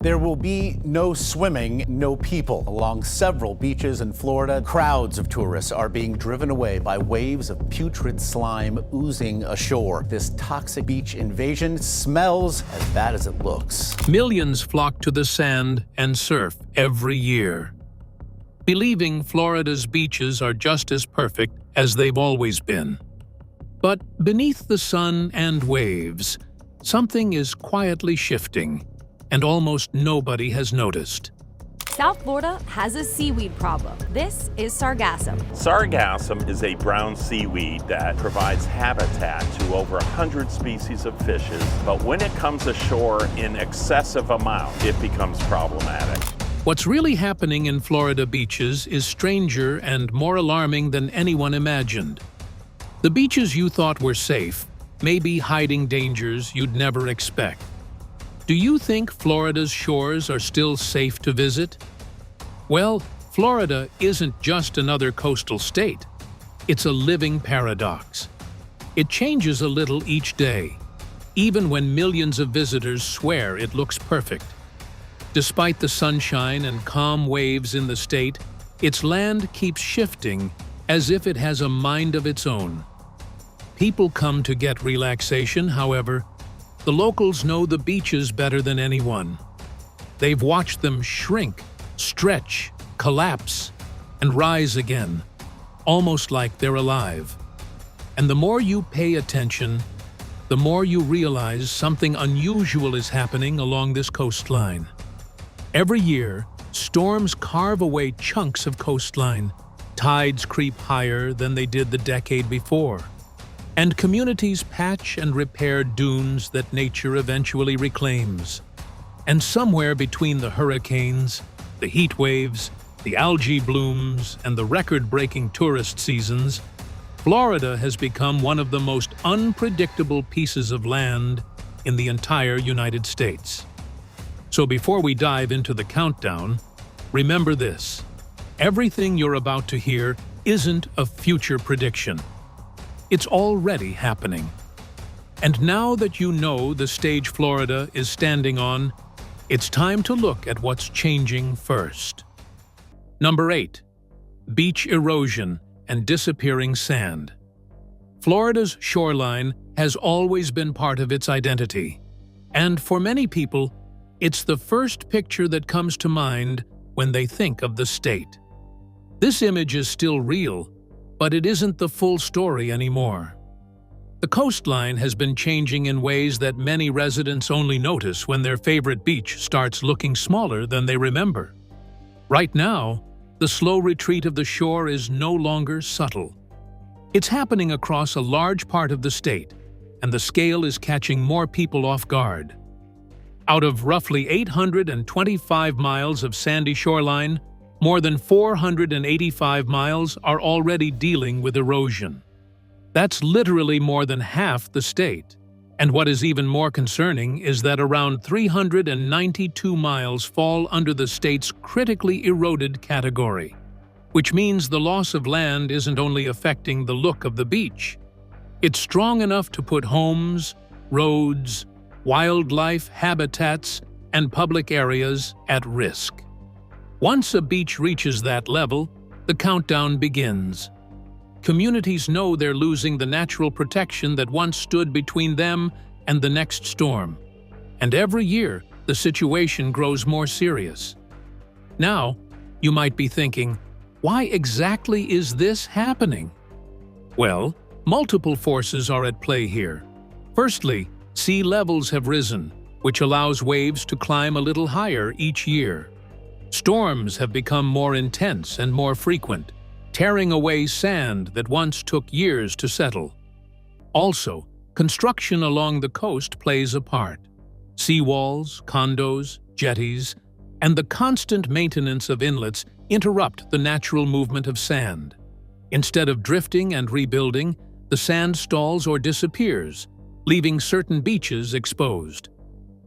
There will be no swimming, no people. Along several beaches in Florida, crowds of tourists are being driven away by waves of putrid slime oozing ashore. This toxic beach invasion smells as bad as it looks. Millions flock to the sand and surf every year, believing Florida's beaches are just as perfect as they've always been. But beneath the sun and waves, something is quietly shifting, and almost nobody has noticed. South Florida has a seaweed problem. This is Sargassum. Sargassum is a brown seaweed that provides habitat to over 100 species of fishes, but when it comes ashore in excessive amount, it becomes problematic. What's really happening in Florida beaches is stranger and more alarming than anyone imagined. The beaches you thought were safe may be hiding dangers you'd never expect. Do you think Florida's shores are still safe to visit? Well, Florida isn't just another coastal state. It's a living paradox. It changes a little each day, even when millions of visitors swear it looks perfect. Despite the sunshine and calm waves in the state, its land keeps shifting as if it has a mind of its own. People come to get relaxation, however. The locals know the beaches better than anyone. They've watched them shrink, stretch, collapse, and rise again, almost like they're alive. And the more you pay attention, the more you realize something unusual is happening along this coastline. Every year, storms carve away chunks of coastline, tides creep higher than they did the decade before, and communities patch and repair dunes that nature eventually reclaims. And somewhere between the hurricanes, the heat waves, the algae blooms, and the record-breaking tourist seasons, Florida has become one of the most unpredictable pieces of land in the entire United States. So before we dive into the countdown, remember this: everything you're about to hear isn't a future prediction. It's already happening. And now that you know the stage Florida is standing on, it's time to look at what's changing first. Number 8. Beach erosion and disappearing sand. Florida's shoreline has always been part of its identity, and for many people, it's the first picture that comes to mind when they think of the state. This image is still real, but it isn't the full story anymore. The coastline has been changing in ways that many residents only notice when their favorite beach starts looking smaller than they remember. Right now, the slow retreat of the shore is no longer subtle. It's happening across a large part of the state, and the scale is catching more people off guard. Out of roughly 825 miles of sandy shoreline, more than 485 miles are already dealing with erosion. That's literally more than half the state. And what is even more concerning is that around 392 miles fall under the state's critically eroded category, which means the loss of land isn't only affecting the look of the beach. It's strong enough to put homes, roads, wildlife habitats, and public areas at risk. Once a beach reaches that level, the countdown begins. Communities know they're losing the natural protection that once stood between them and the next storm. And every year, the situation grows more serious. Now, you might be thinking, why exactly is this happening? Well, multiple forces are at play here. Firstly, sea levels have risen, which allows waves to climb a little higher each year. Storms have become more intense and more frequent, tearing away sand that once took years to settle. Also, construction along the coast plays a part. Seawalls, condos, jetties, and the constant maintenance of inlets interrupt the natural movement of sand. Instead of drifting and rebuilding, the sand stalls or disappears, leaving certain beaches exposed.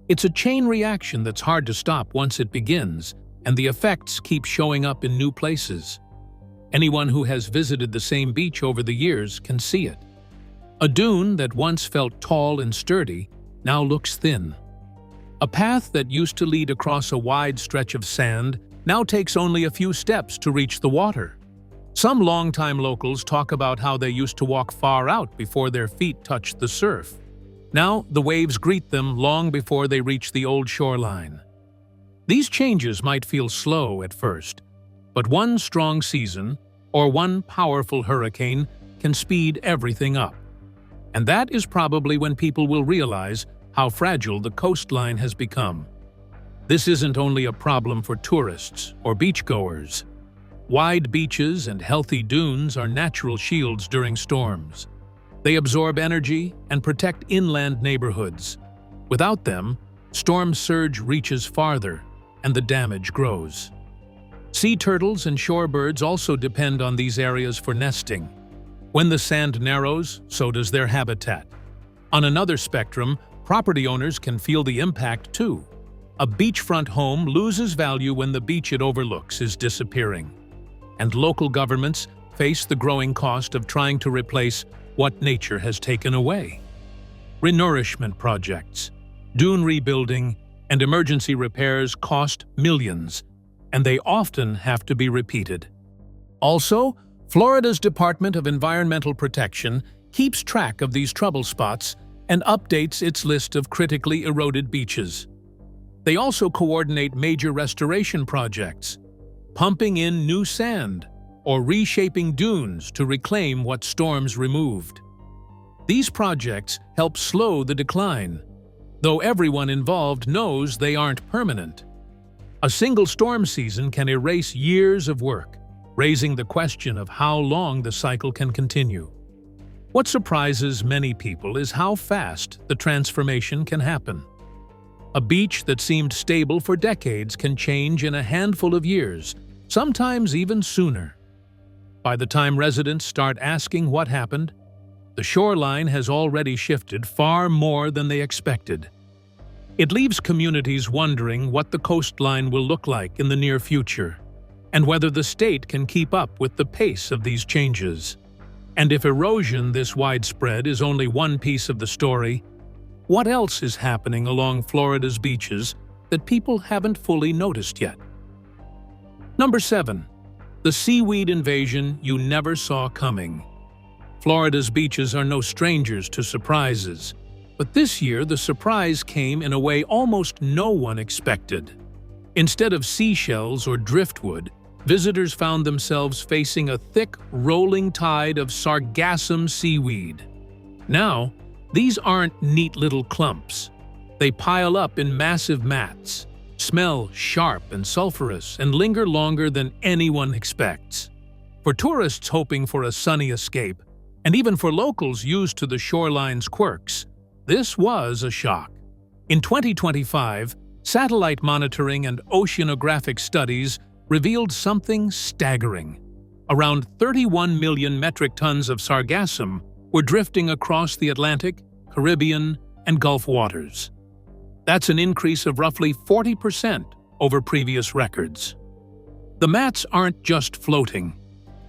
It's a chain reaction that's hard to stop once it begins, and the effects keep showing up in new places. Anyone who has visited the same beach over the years can see it. A dune that once felt tall and sturdy now looks thin. A path that used to lead across a wide stretch of sand now takes only a few steps to reach the water. Some longtime locals talk about how they used to walk far out before their feet touched the surf. Now, the waves greet them long before they reach the old shoreline. These changes might feel slow at first, but one strong season or one powerful hurricane can speed everything up. And that is probably when people will realize how fragile the coastline has become. This isn't only a problem for tourists or beachgoers. Wide beaches and healthy dunes are natural shields during storms. They absorb energy and protect inland neighborhoods. Without them, storm surge reaches farther and the damage grows. Sea turtles and shorebirds also depend on these areas for nesting. When the sand narrows, so does their habitat. On another spectrum, property owners can feel the impact too. A beachfront home loses value when the beach it overlooks is disappearing. And local governments face the growing cost of trying to replace what nature has taken away. Renourishment projects, dune rebuilding, and emergency repairs cost millions, and they often have to be repeated. Also, Florida's Department of Environmental Protection keeps track of these trouble spots and updates its list of critically eroded beaches. They also coordinate major restoration projects, pumping in new sand or reshaping dunes to reclaim what storms removed. These projects help slow the decline, though everyone involved knows they aren't permanent. A single storm season can erase years of work, raising the question of how long the cycle can continue. What surprises many people is how fast the transformation can happen. A beach that seemed stable for decades can change in a handful of years, sometimes even sooner. By the time residents start asking what happened, the shoreline has already shifted far more than they expected. It leaves communities wondering what the coastline will look like in the near future, and whether the state can keep up with the pace of these changes. And if erosion this widespread is only one piece of the story, what else is happening along Florida's beaches that people haven't fully noticed yet? Number 7. The seaweed invasion you never saw coming. Florida's beaches are no strangers to surprises, but this year the surprise came in a way almost no one expected. Instead of seashells or driftwood, visitors found themselves facing a thick, rolling tide of Sargassum seaweed. Now, these aren't neat little clumps. They pile up in massive mats, smell sharp and sulfurous, and linger longer than anyone expects. For tourists hoping for a sunny escape, and even for locals used to the shoreline's quirks, this was a shock. In 2025, satellite monitoring and oceanographic studies revealed something staggering. Around 31 million metric tons of sargassum were drifting across the Atlantic, Caribbean, and Gulf waters. That's an increase of roughly 40% over previous records. The mats aren't just floating.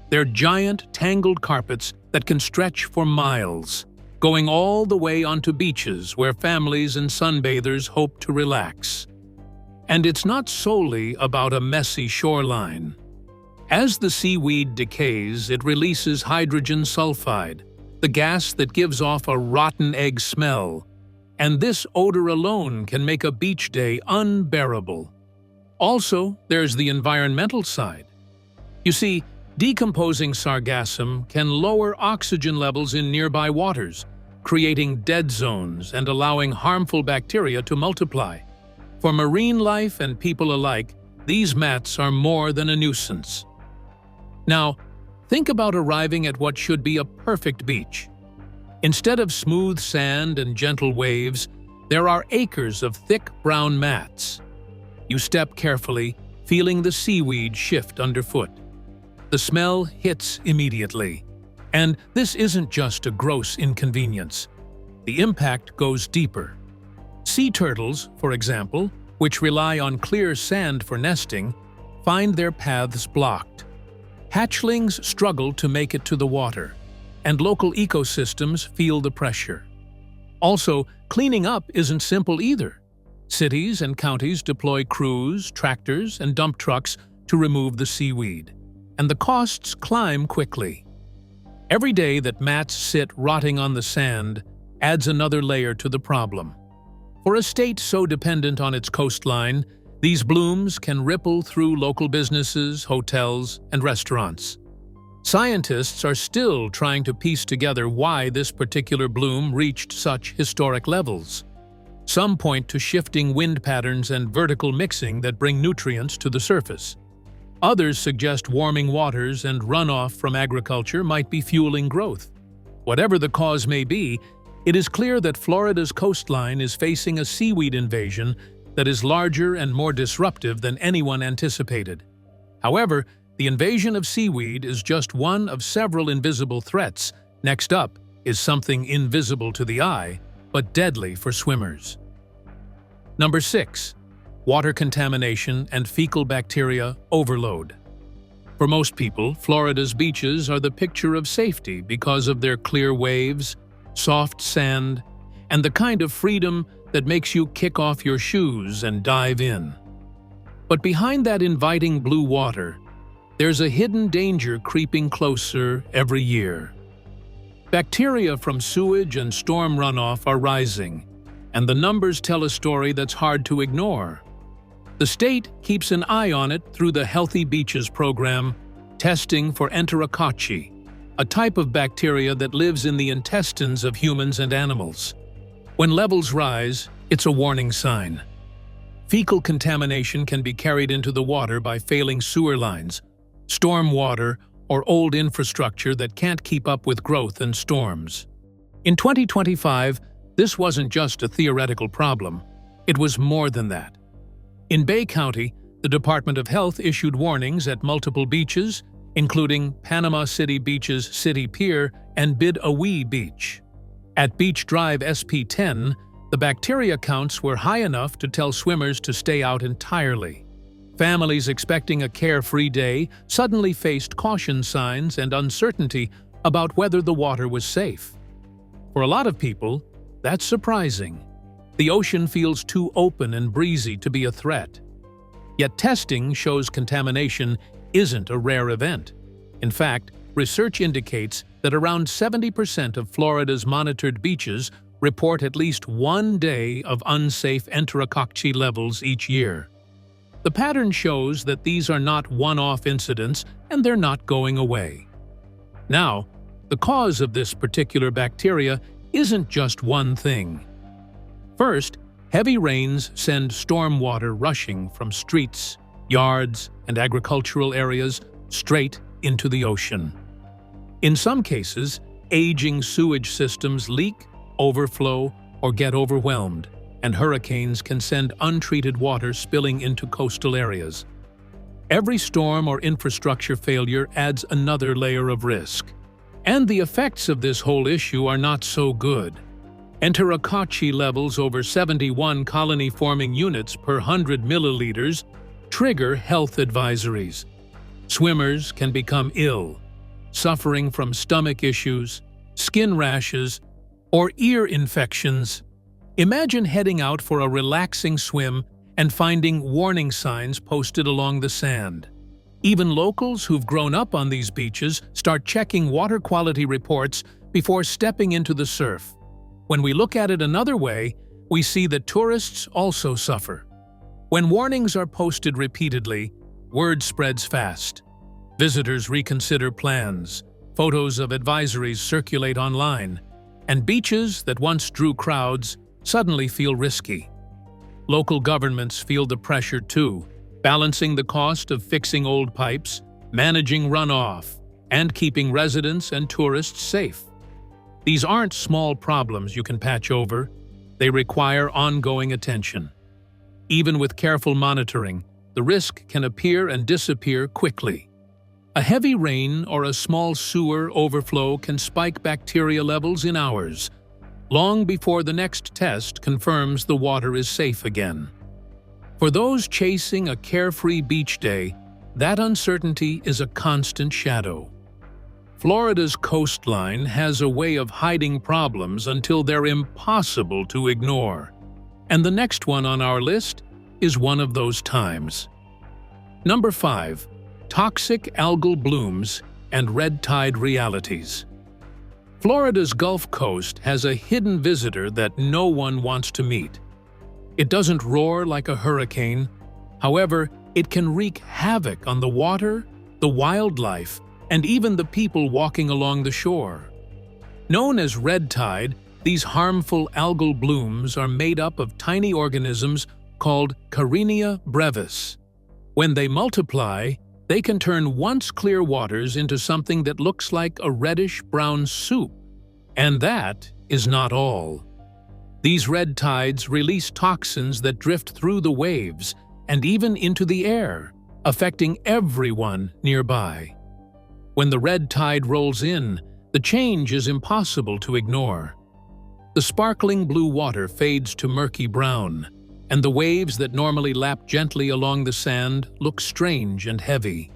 They're giant, tangled carpets that can stretch for miles, going all the way onto beaches where families and sunbathers hope to relax. And it's not solely about a messy shoreline. As the seaweed decays, it releases hydrogen sulfide, the gas that gives off a rotten egg smell, and this odor alone can make a beach day unbearable. Also, there's the environmental side. You see, decomposing sargassum can lower oxygen levels in nearby waters, creating dead zones and allowing harmful bacteria to multiply. For marine life and people alike, these mats are more than a nuisance. Now, think about arriving at what should be a perfect beach. Instead of smooth sand and gentle waves, there are acres of thick brown mats. You step carefully, feeling the seaweed shift underfoot. The smell hits immediately. And this isn't just a gross inconvenience. The impact goes deeper. Sea turtles, for example, which rely on clear sand for nesting, find their paths blocked. Hatchlings struggle to make it to the water, and local ecosystems feel the pressure. Also, cleaning up isn't simple either. Cities and counties deploy crews, tractors, and dump trucks to remove the seaweed, and the costs climb quickly. Every day that mats sit rotting on the sand adds another layer to the problem. For a state so dependent on its coastline, these blooms can ripple through local businesses, hotels, and restaurants. Scientists are still trying to piece together why this particular bloom reached such historic levels. Some point to shifting wind patterns and vertical mixing that bring nutrients to the surface. Others suggest warming waters and runoff from agriculture might be fueling growth. Whatever the cause may be, it is clear that Florida's coastline is facing a seaweed invasion that is larger and more disruptive than anyone anticipated. However, the invasion of seaweed is just one of several invisible threats. Next up is something invisible to the eye, but deadly for swimmers. Number 6. Water contamination and fecal bacteria overload. For most people, Florida's beaches are the picture of safety because of their clear waves, soft sand, and the kind of freedom that makes you kick off your shoes and dive in. But behind that inviting blue water, there's a hidden danger creeping closer every year. Bacteria from sewage and storm runoff are rising, and the numbers tell a story that's hard to ignore. The state keeps an eye on it through the Healthy Beaches program, testing for enterococci, a type of bacteria that lives in the intestines of humans and animals. When levels rise, it's a warning sign. Fecal contamination can be carried into the water by failing sewer lines, storm water, or old infrastructure that can't keep up with growth and storms. In 2025, this wasn't just a theoretical problem, it was more than that. In Bay County, the Department of Health issued warnings at multiple beaches, including Panama City Beach's City Pier and Bid-A-Wee Beach. At Beach Drive SP10, the bacteria counts were high enough to tell swimmers to stay out entirely. Families expecting a carefree day suddenly faced caution signs and uncertainty about whether the water was safe. For a lot of people, that's surprising. The ocean feels too open and breezy to be a threat. Yet testing shows contamination isn't a rare event. In fact, research indicates that around 70% of Florida's monitored beaches report at least one day of unsafe enterococci levels each year. The pattern shows that these are not one-off incidents and they're not going away. Now, the cause of this particular bacteria isn't just one thing. First, heavy rains send storm water rushing from streets, yards, and agricultural areas straight into the ocean. In some cases, aging sewage systems leak, overflow, or get overwhelmed, and hurricanes can send untreated water spilling into coastal areas. Every storm or infrastructure failure adds another layer of risk. And the effects of this whole issue are not so good. Enterococci levels over 71 colony-forming units per 100 milliliters trigger health advisories. Swimmers can become ill, suffering from stomach issues, skin rashes, or ear infections. Imagine heading out for a relaxing swim and finding warning signs posted along the sand. Even locals who've grown up on these beaches start checking water quality reports before stepping into the surf. When we look at it another way, we see that tourists also suffer. When warnings are posted repeatedly, word spreads fast. Visitors reconsider plans, photos of advisories circulate online, and beaches that once drew crowds suddenly feel risky. Local governments feel the pressure too, balancing the cost of fixing old pipes, managing runoff, and keeping residents and tourists safe. These aren't small problems you can patch over. They require ongoing attention. Even with careful monitoring, the risk can appear and disappear quickly. A heavy rain or a small sewer overflow can spike bacteria levels in hours, long before the next test confirms the water is safe again. For those chasing a carefree beach day, that uncertainty is a constant shadow. Florida's coastline has a way of hiding problems until they're impossible to ignore. And the next one on our list is one of those times. Number 5. Toxic algal blooms and red tide realities. Florida's Gulf Coast has a hidden visitor that no one wants to meet. It doesn't roar like a hurricane. However, it can wreak havoc on the water, the wildlife, and even the people walking along the shore. Known as red tide, these harmful algal blooms are made up of tiny organisms called Carenia brevis. When they multiply, they can turn once clear waters into something that looks like a reddish-brown soup. And that is not all. These red tides release toxins that drift through the waves and even into the air, affecting everyone nearby. When the red tide rolls in, the change is impossible to ignore. The sparkling blue water fades to murky brown, and the waves that normally lap gently along the sand look strange and heavy.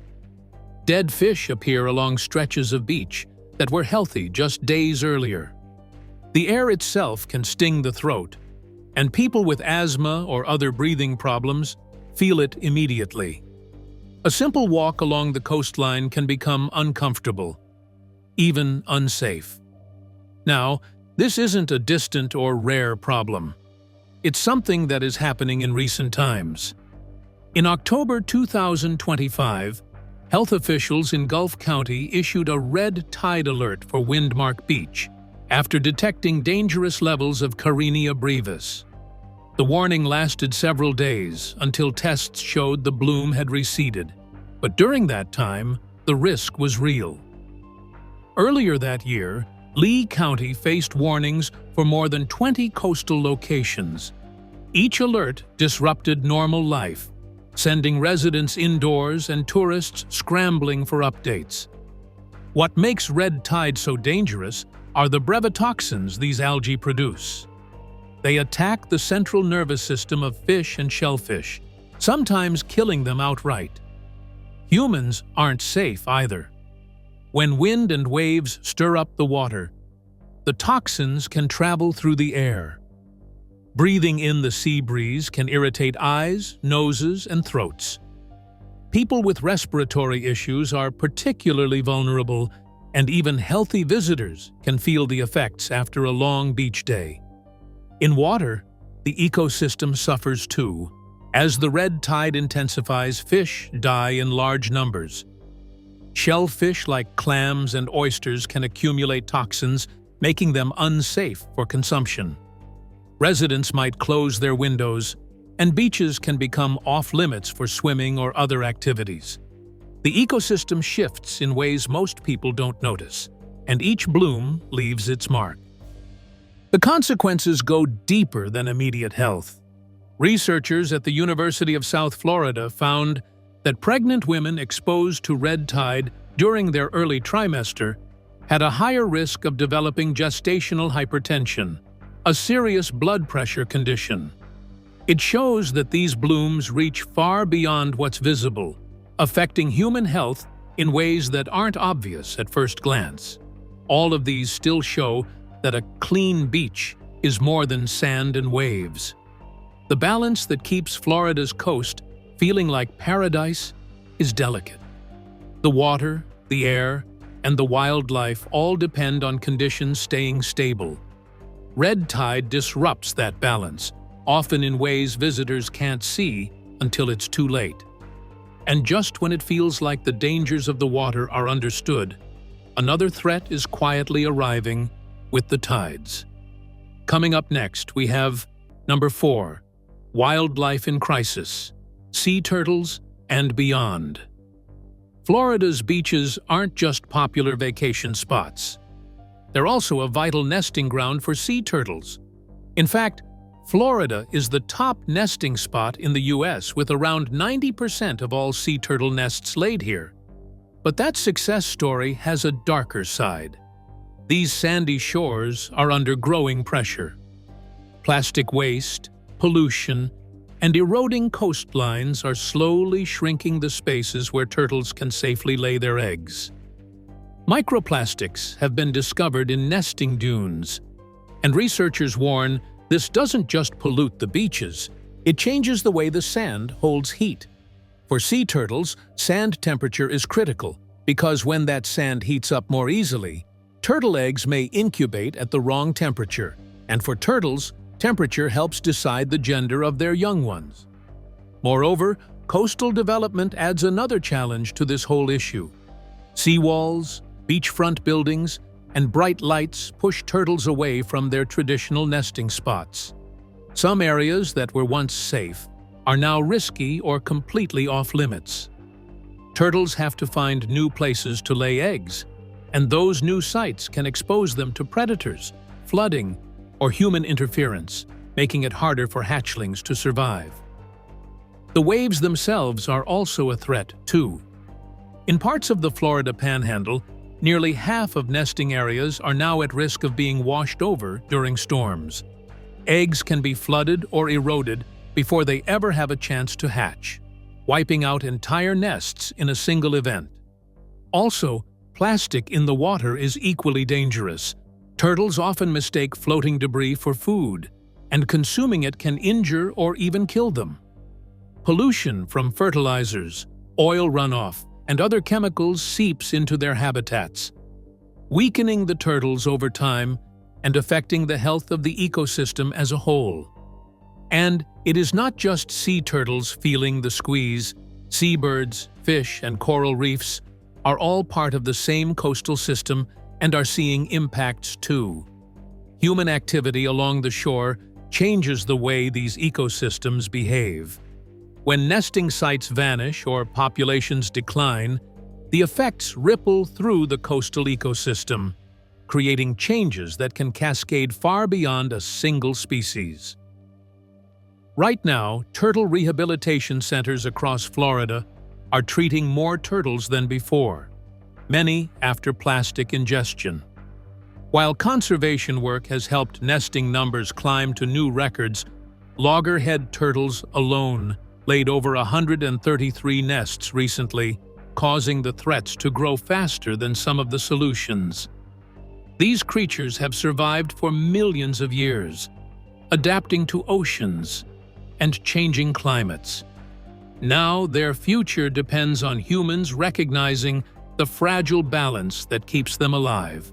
Dead fish appear along stretches of beach that were healthy just days earlier. The air itself can sting the throat, and people with asthma or other breathing problems feel it immediately. A simple walk along the coastline can become uncomfortable, even unsafe. Now, this isn't a distant or rare problem. It's something that is happening in recent times. In October 2025, health officials in Gulf County issued a red tide alert for Windmark Beach after detecting dangerous levels of Carenia brevis. The warning lasted several days until tests showed the bloom had receded, but during that time, the risk was real. Earlier that year, Lee County faced warnings for more than 20 coastal locations. Each alert disrupted normal life, sending residents indoors and tourists scrambling for updates. What makes red tide so dangerous are the brevetoxins these algae produce. They attack the central nervous system of fish and shellfish, sometimes killing them outright. Humans aren't safe either. When wind and waves stir up the water, the toxins can travel through the air. Breathing in the sea breeze can irritate eyes, noses, and throats. People with respiratory issues are particularly vulnerable, and even healthy visitors can feel the effects after a long beach day. In water, the ecosystem suffers too. As the red tide intensifies, fish die in large numbers. Shellfish like clams and oysters can accumulate toxins, making them unsafe for consumption. Residents might close their windows, and beaches can become off-limits for swimming or other activities. The ecosystem shifts in ways most people don't notice, and each bloom leaves its mark. The consequences go deeper than immediate health. Researchers at the University of South Florida found that pregnant women exposed to red tide during their early trimester had a higher risk of developing gestational hypertension, a serious blood pressure condition. It shows that these blooms reach far beyond what's visible, affecting human health in ways that aren't obvious at first glance. All of these still show that a clean beach is more than sand and waves. The balance that keeps Florida's coast feeling like paradise is delicate. The water, the air, and the wildlife all depend on conditions staying stable. Red tide disrupts that balance, often in ways visitors can't see until it's too late. And just when it feels like the dangers of the water are understood, another threat is quietly arriving with the tides. Coming up next, we have number 4, wildlife in crisis, sea turtles and beyond. Florida's beaches aren't just popular vacation spots. They're also a vital nesting ground for sea turtles. In fact, Florida is the top nesting spot in the U.S. with around 90% of all sea turtle nests laid here. But that success story has a darker side. These sandy shores are under growing pressure. Plastic waste, pollution, and eroding coastlines are slowly shrinking the spaces where turtles can safely lay their eggs. Microplastics have been discovered in nesting dunes, and researchers warn This doesn't just pollute the beaches, it changes the way the sand holds heat. For sea turtles, sand temperature is critical because when that sand heats up more easily, turtle eggs may incubate at the wrong temperature, and for turtles, temperature helps decide the gender of their young ones. Moreover, coastal development adds another challenge to this whole issue. Seawalls, beachfront buildings, and bright lights push turtles away from their traditional nesting spots. Some areas that were once safe are now risky or completely off-limits. Turtles have to find new places to lay eggs, and those new sites can expose them to predators, flooding, or human interference, making it harder for hatchlings to survive. The waves themselves are also a threat, too. In parts of the Florida Panhandle, nearly half of nesting areas are now at risk of being washed over during storms. Eggs can be flooded or eroded before they ever have a chance to hatch, wiping out entire nests in a single event. Also, plastic in the water is equally dangerous. Turtles often mistake floating debris for food, and consuming it can injure or even kill them. Pollution from fertilizers, oil runoff, and other chemicals seeps into their habitats, weakening the turtles over time and affecting the health of the ecosystem as a whole. And it is not just sea turtles feeling the squeeze. Seabirds, fish, and coral reefs are all part of the same coastal system and are seeing impacts too. Human activity along the shore changes the way these ecosystems behave. When nesting sites vanish or populations decline, the effects ripple through the coastal ecosystem, creating changes that can cascade far beyond a single species. Right now, turtle rehabilitation centers across Florida are treating more turtles than before, many after plastic ingestion. While conservation work has helped nesting numbers climb to new records, loggerhead turtles alone laid over 133 nests recently, causing the threats to grow faster than some of the solutions. These creatures have survived for millions of years, adapting to oceans and changing climates. Now their future depends on humans recognizing the fragile balance that keeps them alive.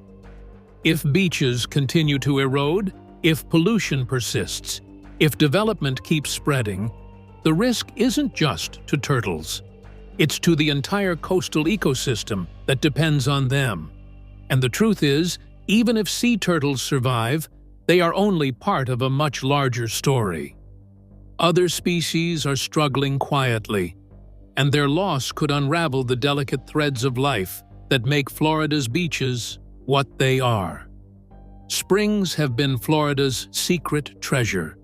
If beaches continue to erode, if pollution persists, if development keeps spreading, the risk isn't just to turtles. It's to the entire coastal ecosystem that depends on them. And the truth is, even if sea turtles survive, they are only part of a much larger story. Other species are struggling quietly, and their loss could unravel the delicate threads of life that make Florida's beaches what they are. Springs have been Florida's secret treasure,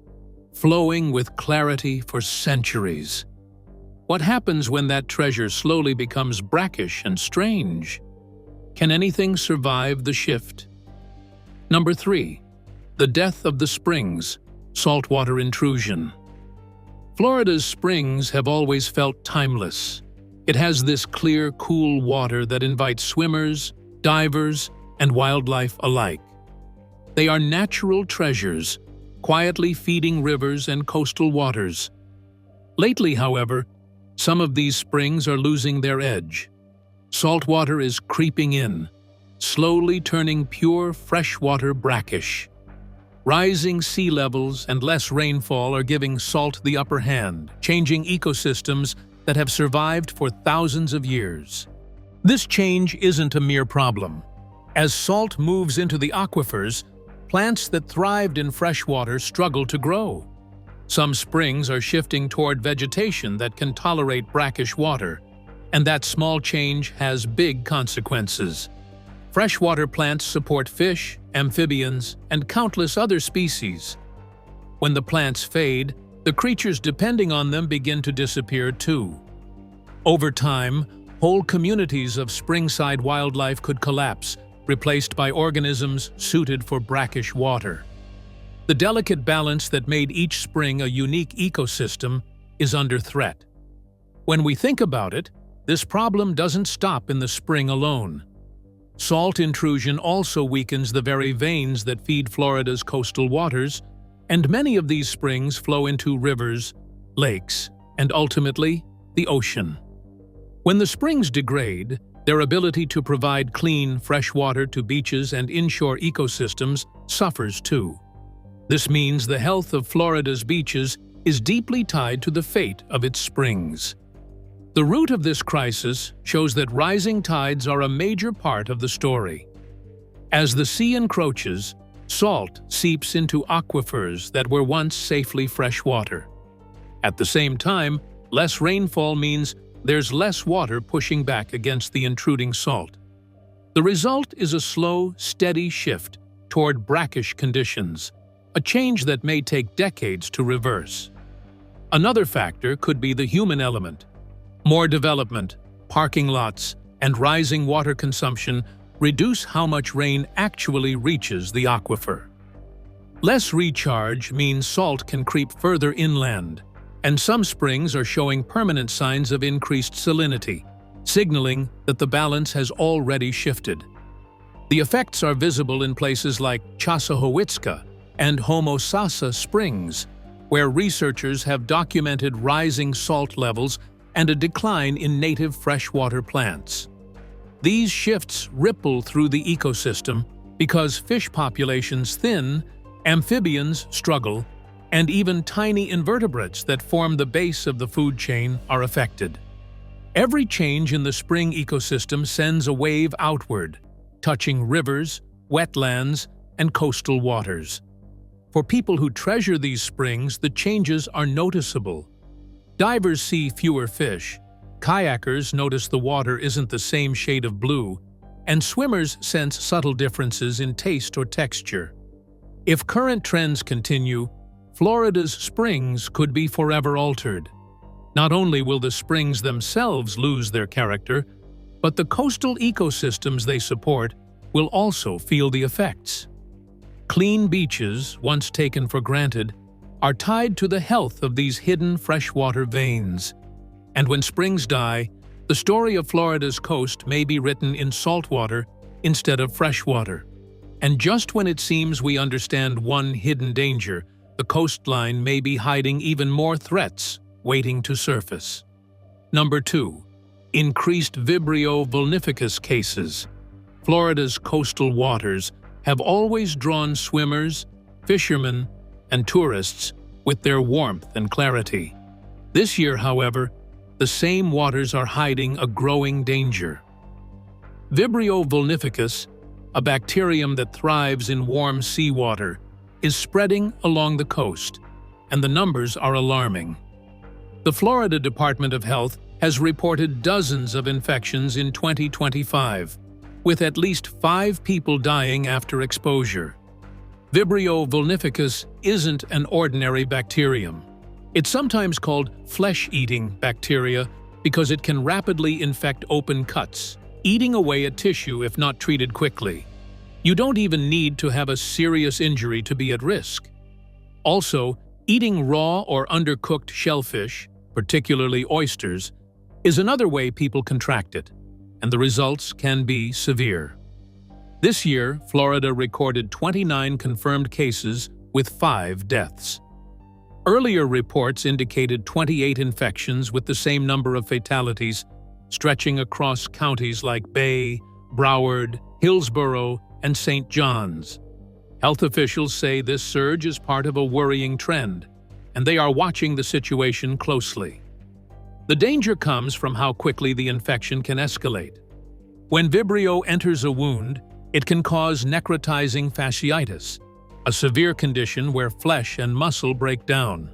flowing with clarity for centuries. What happens when that treasure slowly becomes brackish and strange? Can anything survive the shift? Number 3. The death of the springs, saltwater intrusion. Florida's springs have always felt timeless. It has this clear, cool water that invites swimmers, divers, and wildlife alike. They are natural treasures, quietly feeding rivers and coastal waters. Lately, however, some of these springs are losing their edge. Saltwater is creeping in, slowly turning pure freshwater brackish. Rising sea levels and less rainfall are giving salt the upper hand, changing ecosystems that have survived for thousands of years. This change isn't a mere problem. As salt moves into the aquifers, plants that thrived in freshwater struggle to grow. Some springs are shifting toward vegetation that can tolerate brackish water, and that small change has big consequences. Freshwater plants support fish, amphibians, and countless other species. When the plants fade, the creatures depending on them begin to disappear too. Over time, whole communities of springside wildlife could collapse, replaced by organisms suited for brackish water. The delicate balance that made each spring a unique ecosystem is under threat. When we think about it, this problem doesn't stop in the spring alone. Salt intrusion also weakens the very veins that feed Florida's coastal waters, And many of these springs flow into rivers, lakes, and ultimately, the ocean. When the springs degrade, their ability to provide clean, fresh water to beaches and inshore ecosystems suffers too. This means the health of Florida's beaches is deeply tied to the fate of its springs. The root of this crisis shows that rising tides are a major part of the story. As the sea encroaches, salt seeps into aquifers that were once safely fresh water. At the same time, less rainfall means there's less water pushing back against the intruding salt. The result is a slow, steady shift toward brackish conditions, a change that may take decades to reverse. Another factor could be the human element. More development, parking lots, and rising water consumption reduce how much rain actually reaches the aquifer. Less recharge means salt can creep further inland, and some springs are showing permanent signs of increased salinity, signaling that the balance has already shifted. The effects are visible in places like Chassahowitzka and Homosassa Springs, where researchers have documented rising salt levels and a decline in native freshwater plants. These shifts ripple through the ecosystem because fish populations thin, amphibians struggle, and even tiny invertebrates that form the base of the food chain are affected. Every change in the spring ecosystem sends a wave outward, touching rivers, wetlands, and coastal waters. For people who treasure these springs, the changes are noticeable. Divers see fewer fish, kayakers notice the water isn't the same shade of blue, and swimmers sense subtle differences in taste or texture. If current trends continue, Florida's springs could be forever altered. Not only will the springs themselves lose their character, but the coastal ecosystems they support will also feel the effects. Clean beaches, once taken for granted, are tied to the health of these hidden freshwater veins. And when springs die, the story of Florida's coast may be written in saltwater instead of freshwater. And just when it seems we understand one hidden danger, the coastline may be hiding even more threats waiting to surface. Number 2. Increased Vibrio vulnificus cases. Florida's coastal waters have always drawn swimmers, fishermen, and tourists with their warmth and clarity. This year, however, the same waters are hiding a growing danger. Vibrio vulnificus, a bacterium that thrives in warm seawater, is spreading along the coast, and the numbers are alarming. The Florida Department of Health has reported dozens of infections in 2025, with at least 5 people dying after exposure. Vibrio vulnificus isn't an ordinary bacterium. It's sometimes called flesh-eating bacteria because it can rapidly infect open cuts, eating away at tissue if not treated quickly. You don't even need to have a serious injury to be at risk. Also, eating raw or undercooked shellfish, particularly oysters, is another way people contract it, and the results can be severe. This year, Florida recorded 29 confirmed cases with 5 deaths. Earlier reports indicated 28 infections with the same number of fatalities, stretching across counties like Bay, Broward, Hillsborough, and St. John's. Health officials say this surge is part of a worrying trend, and they are watching the situation closely. The danger comes from how quickly the infection can escalate. When Vibrio enters a wound, it can cause necrotizing fasciitis, a severe condition where flesh and muscle break down.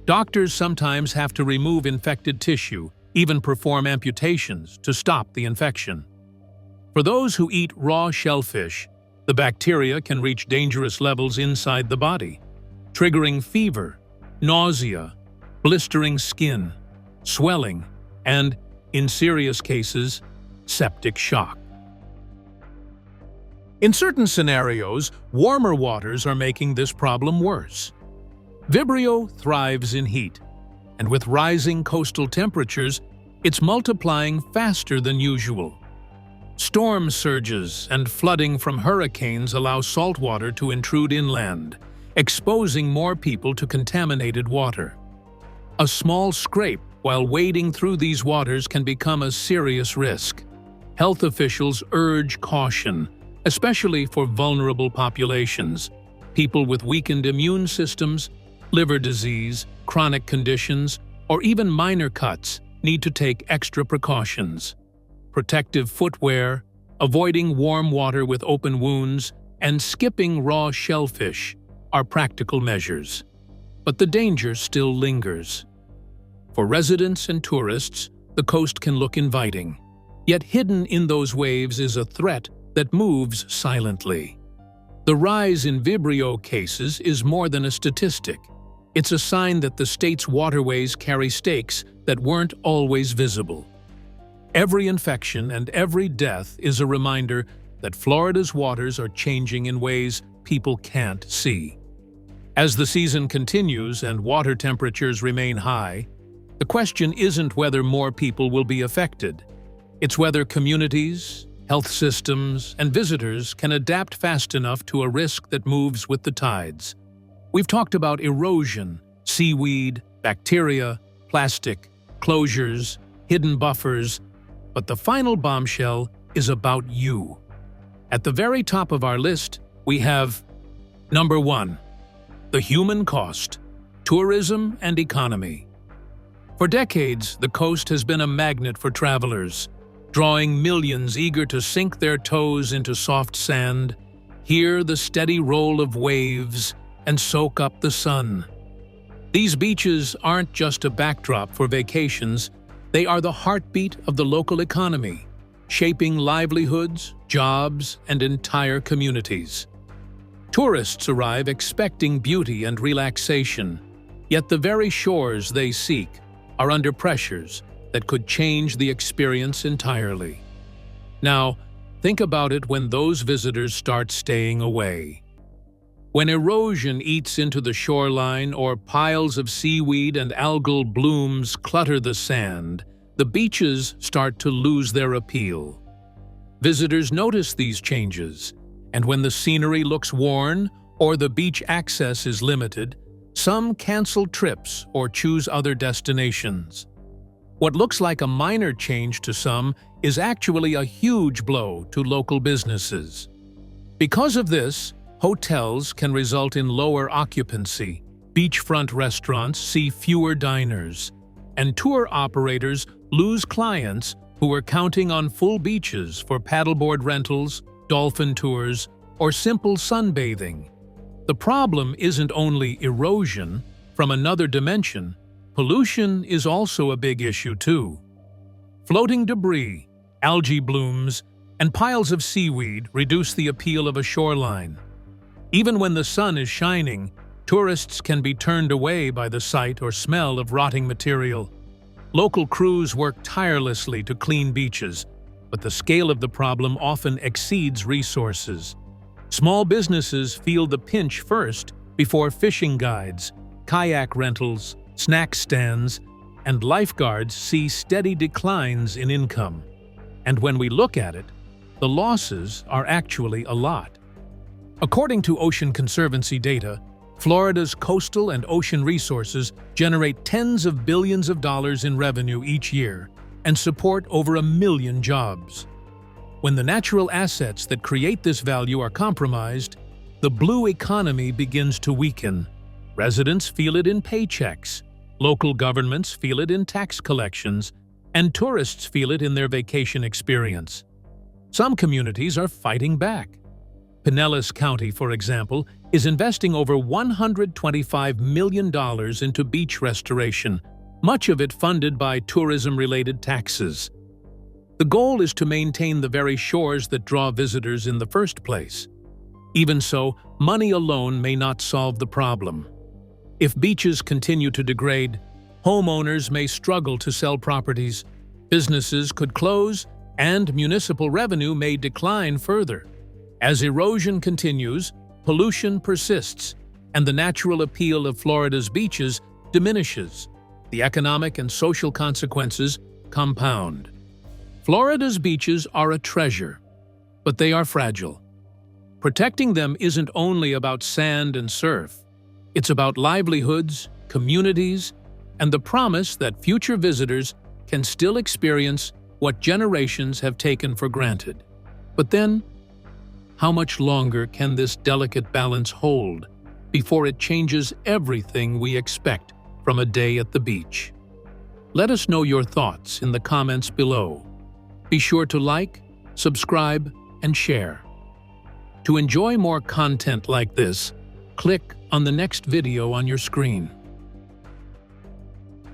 Doctors sometimes have to remove infected tissue, even perform amputations to stop the infection. For those who eat raw shellfish, the bacteria can reach dangerous levels inside the body, triggering fever, nausea, blistering skin, swelling, and, in serious cases, septic shock. In certain scenarios, warmer waters are making this problem worse. Vibrio thrives in heat, and with rising coastal temperatures, it's multiplying faster than usual. Storm surges and flooding from hurricanes allow saltwater to intrude inland, exposing more people to contaminated water. A small scrape while wading through these waters can become a serious risk. Health officials urge caution, especially for vulnerable populations, people with weakened immune systems, liver disease, chronic conditions, or even minor cuts need to take extra precautions. Protective footwear, avoiding warm water with open wounds, and skipping raw shellfish are practical measures. But the danger still lingers. For residents and tourists, the coast can look inviting. Yet hidden in those waves is a threat that moves silently. The rise in Vibrio cases is more than a statistic. It's a sign that the state's waterways carry stakes that weren't always visible. Every infection and every death is a reminder that Florida's waters are changing in ways people can't see. As the season continues and water temperatures remain high, the question isn't whether more people will be affected. It's whether communities, health systems, and visitors can adapt fast enough to a risk that moves with the tides. We've talked about erosion, seaweed, bacteria, plastic, closures, hidden buffers, but the final bombshell is about you. At the very top of our list, we have number 1, the human cost, tourism and economy. For decades, the coast has been a magnet for travelers, drawing millions eager to sink their toes into soft sand, hear the steady roll of waves, and soak up the sun. These beaches aren't just a backdrop for vacations, they are the heartbeat of the local economy, shaping livelihoods, jobs, and entire communities. Tourists arrive expecting beauty and relaxation, yet the very shores they seek are under pressures that could change the experience entirely. Now, think about it when those visitors start staying away. When erosion eats into the shoreline or piles of seaweed and algal blooms clutter the sand, the beaches start to lose their appeal. Visitors notice these changes, and when the scenery looks worn or the beach access is limited, some cancel trips or choose other destinations. What looks like a minor change to some is actually a huge blow to local businesses. Because of this, hotels can result in lower occupancy, beachfront restaurants see fewer diners, and tour operators lose clients who were counting on full beaches for paddleboard rentals, dolphin tours, or simple sunbathing. The problem isn't only erosion. From another dimension, pollution is also a big issue too. Floating debris, algae blooms, and piles of seaweed reduce the appeal of a shoreline. Even when the sun is shining, tourists can be turned away by the sight or smell of rotting material. Local crews work tirelessly to clean beaches, but the scale of the problem often exceeds resources. Small businesses feel the pinch first before fishing guides, kayak rentals, snack stands, and lifeguards see steady declines in income. And when we look at it, the losses are actually a lot. According to Ocean Conservancy data, Florida's coastal and ocean resources generate tens of billions of dollars in revenue each year and support over 1 million jobs. When the natural assets that create this value are compromised, the blue economy begins to weaken. Residents feel it in paychecks, local governments feel it in tax collections, and tourists feel it in their vacation experience. Some communities are fighting back. Pinellas County, for example, is investing over $125 million into beach restoration, much of it funded by tourism-related taxes. The goal is to maintain the very shores that draw visitors in the first place. Even so, money alone may not solve the problem. If beaches continue to degrade, homeowners may struggle to sell properties, businesses could close, and municipal revenue may decline further. As erosion continues, pollution persists, and the natural appeal of Florida's beaches diminishes. The economic and social consequences compound. Florida's beaches are a treasure, but they are fragile. Protecting them isn't only about sand and surf. It's about livelihoods, communities, and the promise that future visitors can still experience what generations have taken for granted. But then, how much longer can this delicate balance hold before it changes everything we expect from a day at the beach? Let us know your thoughts in the comments below. Be sure to like, subscribe, and share. To enjoy more content like this, click on the next video on your screen.